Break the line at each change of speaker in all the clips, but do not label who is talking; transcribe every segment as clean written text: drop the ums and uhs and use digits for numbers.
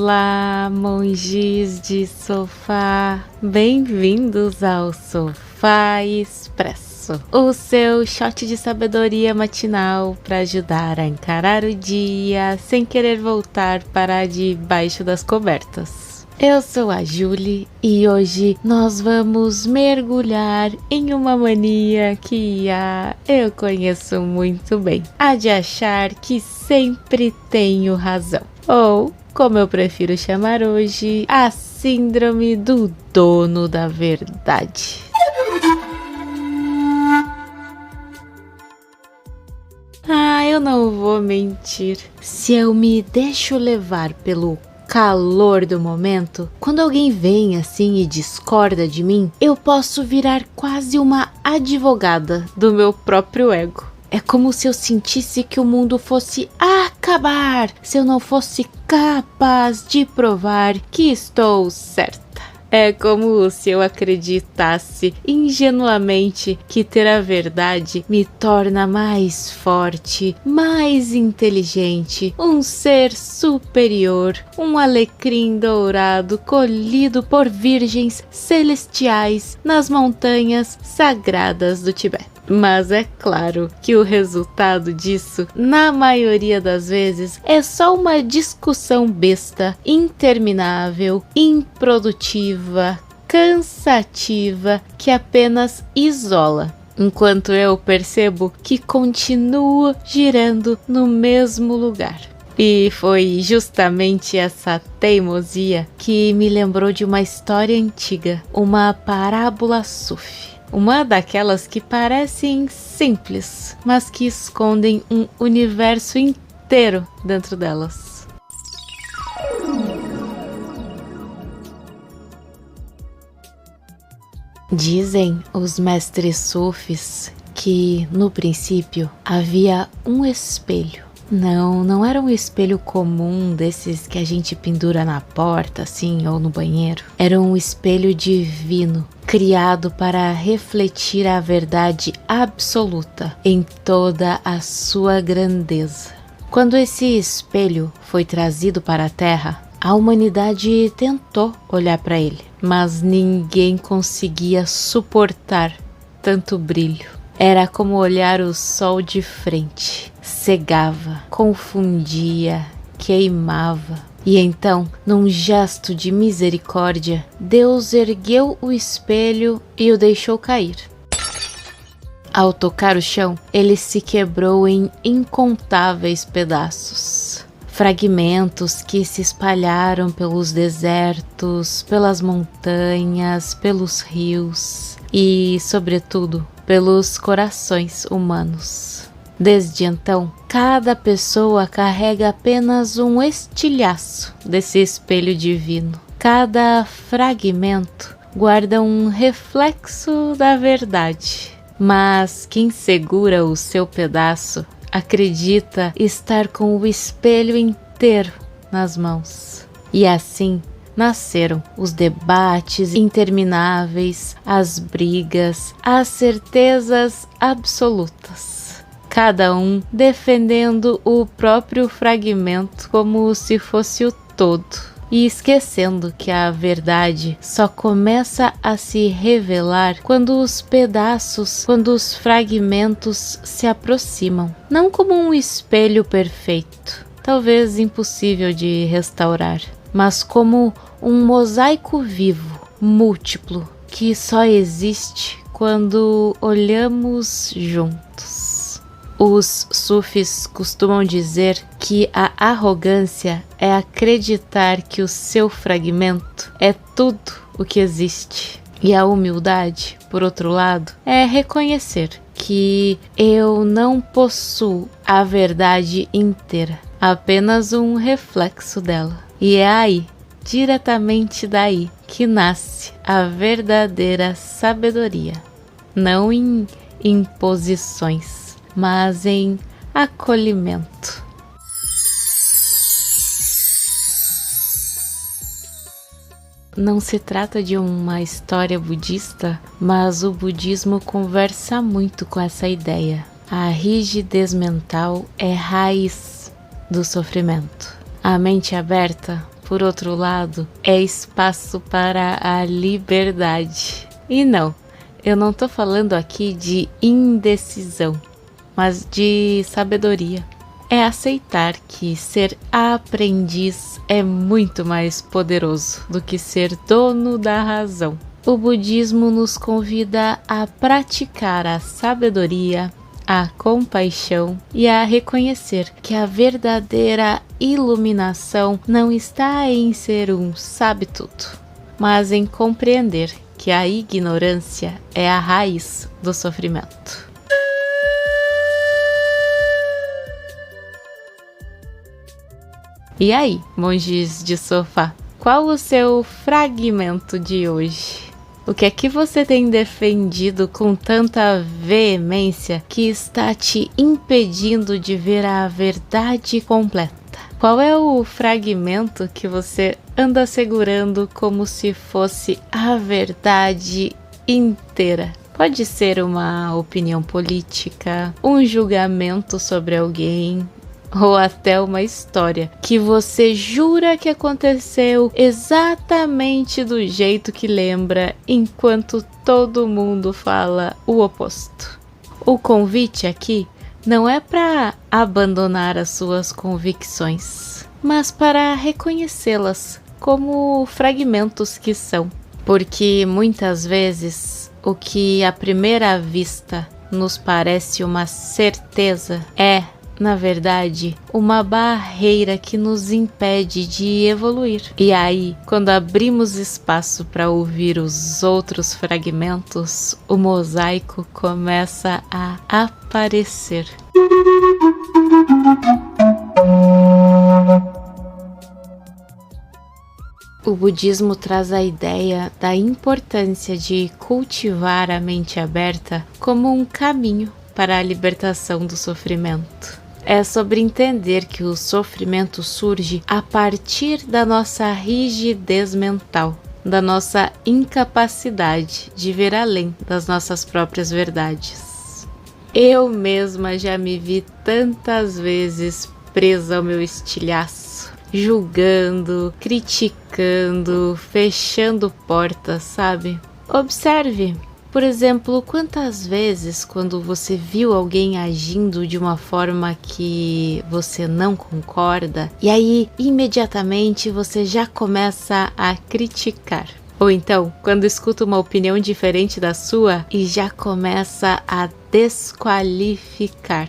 Olá, monges de sofá, bem-vindos ao Sofá Expresso, o seu shot de sabedoria matinal para ajudar a encarar o dia sem querer voltar para debaixo das cobertas. Eu sou a Julie e hoje nós vamos mergulhar em uma mania que eu conheço muito bem, a de achar que sempre tenho razão, ou, como eu prefiro chamar hoje, a síndrome do dono da verdade. Eu não vou mentir. Se eu me deixo levar pelo calor do momento, quando alguém vem assim e discorda de mim, eu posso virar quase uma advogada do meu próprio ego. É como se eu sentisse que o mundo fosse acabar se eu não fosse capaz de provar que estou certa. É como se eu acreditasse ingenuamente que ter a verdade me torna mais forte, mais inteligente, um ser superior, um alecrim dourado colhido por virgens celestiais nas montanhas sagradas do Tibete. Mas é claro que o resultado disso, na maioria das vezes, é só uma discussão besta, interminável, improdutiva, cansativa, que apenas isola, enquanto eu percebo que continuo girando no mesmo lugar. E foi justamente essa teimosia que me lembrou de uma história antiga, uma parábola sufi. Uma daquelas que parecem simples, mas que escondem um universo inteiro dentro delas. Dizem os mestres sufis que, no princípio, havia um espelho. Não era um espelho comum desses que a gente pendura na porta, assim, ou no banheiro. Era um espelho divino, criado para refletir a verdade absoluta em toda a sua grandeza. Quando esse espelho foi trazido para a Terra, a humanidade tentou olhar para ele, mas ninguém conseguia suportar tanto brilho. Era como olhar o sol de frente. Cegava, confundia, queimava. E então, num gesto de misericórdia, Deus ergueu o espelho e o deixou cair. Ao tocar o chão, ele se quebrou em incontáveis pedaços. Fragmentos que se espalharam pelos desertos, pelas montanhas, pelos rios e, sobretudo, pelos corações humanos. Desde então, cada pessoa carrega apenas um estilhaço desse espelho divino. Cada fragmento guarda um reflexo da verdade. Mas quem segura o seu pedaço acredita estar com o espelho inteiro nas mãos. E assim nasceram os debates intermináveis, as brigas, as certezas absolutas. Cada um defendendo o próprio fragmento como se fosse o todo, e esquecendo que a verdade só começa a se revelar quando os pedaços, quando os fragmentos se aproximam, não como um espelho perfeito, talvez impossível de restaurar, mas como um mosaico vivo, múltiplo, que só existe quando olhamos juntos. Os sufis costumam dizer que a arrogância é acreditar que o seu fragmento é tudo o que existe. E a humildade, por outro lado, é reconhecer que eu não possuo a verdade inteira, apenas um reflexo dela. E é aí, diretamente daí, que nasce a verdadeira sabedoria. Não em imposições, mas em acolhimento. Não se trata de uma história budista, mas o budismo conversa muito com essa ideia. A rigidez mental é raiz do sofrimento. A mente aberta, por outro lado, é espaço para a liberdade. E não, eu não tô falando aqui de indecisão, mas de sabedoria. É aceitar que ser aprendiz é muito mais poderoso do que ser dono da razão. O budismo nos convida a praticar a sabedoria, a compaixão e a reconhecer que a verdadeira iluminação não está em ser um sabe-tudo, mas em compreender que a ignorância é a raiz do sofrimento. E aí, monges de sofá, qual o seu fragmento de hoje? O que é que você tem defendido com tanta veemência que está te impedindo de ver a verdade completa? Qual é o fragmento que você anda segurando como se fosse a verdade inteira? Pode ser uma opinião política, um julgamento sobre alguém, ou até uma história que você jura que aconteceu exatamente do jeito que lembra, enquanto todo mundo fala o oposto. O convite aqui não é para abandonar as suas convicções, mas para reconhecê-las como fragmentos que são. Porque muitas vezes o que à primeira vista nos parece uma certeza é, na verdade, uma barreira que nos impede de evoluir. E aí, quando abrimos espaço para ouvir os outros fragmentos, o mosaico começa a aparecer. O budismo traz a ideia da importância de cultivar a mente aberta como um caminho para a libertação do sofrimento. É sobre entender que o sofrimento surge a partir da nossa rigidez mental, da nossa incapacidade de ver além das nossas próprias verdades. Eu mesma já me vi tantas vezes presa ao meu estilhaço, julgando, criticando, fechando portas, sabe? Observe. Por exemplo, quantas vezes quando você viu alguém agindo de uma forma que você não concorda, e aí imediatamente você já começa a criticar. Ou então, quando escuta uma opinião diferente da sua e já começa a desqualificar.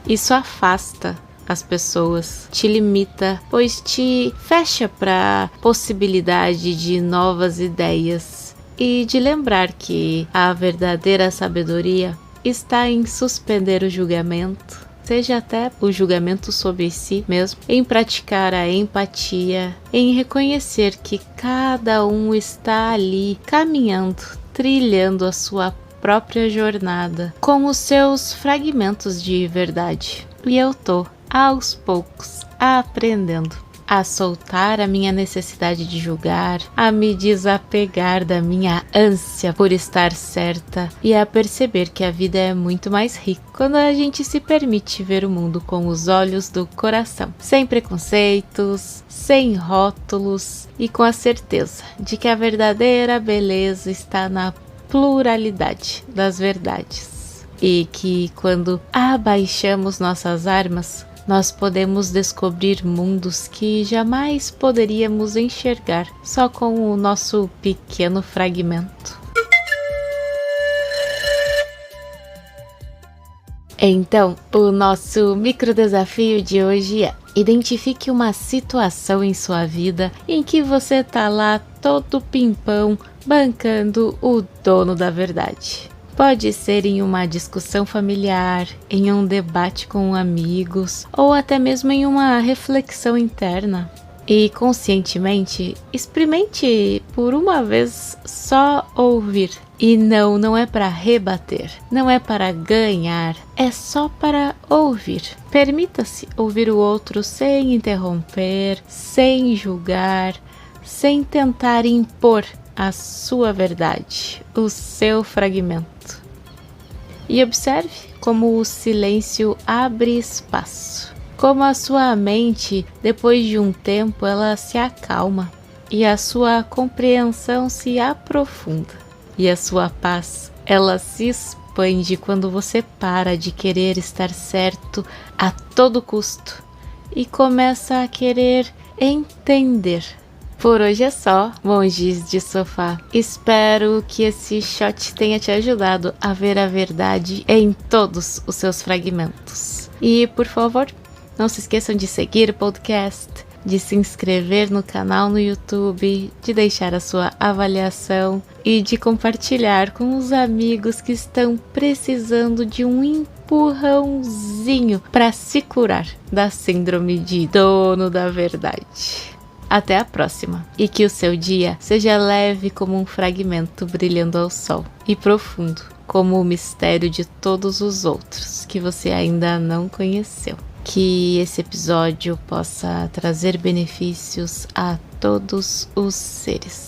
Isso afasta as pessoas, te limita, pois te fecha para a possibilidade de novas ideias. E de lembrar que a verdadeira sabedoria está em suspender o julgamento, seja até o julgamento sobre si mesmo, em praticar a empatia, em reconhecer que cada um está ali caminhando, trilhando a sua própria jornada, com os seus fragmentos de verdade. E eu tô, aos poucos, aprendendo a soltar a minha necessidade de julgar, a me desapegar da minha ânsia por estar certa e a perceber que a vida é muito mais rica quando a gente se permite ver o mundo com os olhos do coração, sem preconceitos, sem rótulos e com a certeza de que a verdadeira beleza está na pluralidade das verdades. E que quando abaixamos nossas armas, nós podemos descobrir mundos que jamais poderíamos enxergar só com o nosso pequeno fragmento. Então, o nosso microdesafio de hoje é: identifique uma situação em sua vida em que você tá lá todo pimpão bancando o dono da verdade. Pode ser em uma discussão familiar, em um debate com amigos ou até mesmo em uma reflexão interna. E conscientemente, experimente por uma vez só ouvir. E não é para rebater, não é para ganhar, é só para ouvir. Permita-se ouvir o outro sem interromper, sem julgar, sem tentar impor a sua verdade, o seu fragmento. E observe como o silêncio abre espaço. como a sua mente, depois de um tempo, ela se acalma e a sua compreensão se aprofunda e a sua paz, ela se expande quando você para de querer estar certo a todo custo e começa a querer entender. Por hoje é só, monges de sofá. Espero que esse shot tenha te ajudado a ver a verdade em todos os seus fragmentos. E, por favor, não se esqueçam de seguir o podcast, de se inscrever no canal no YouTube, de deixar a sua avaliação e de compartilhar com os amigos que estão precisando de um empurrãozinho para se curar da síndrome de dono da verdade. Até a próxima, e que o seu dia seja leve como um fragmento brilhando ao sol e profundo como o mistério de todos os outros que você ainda não conheceu. Que esse episódio possa trazer benefícios a todos os seres.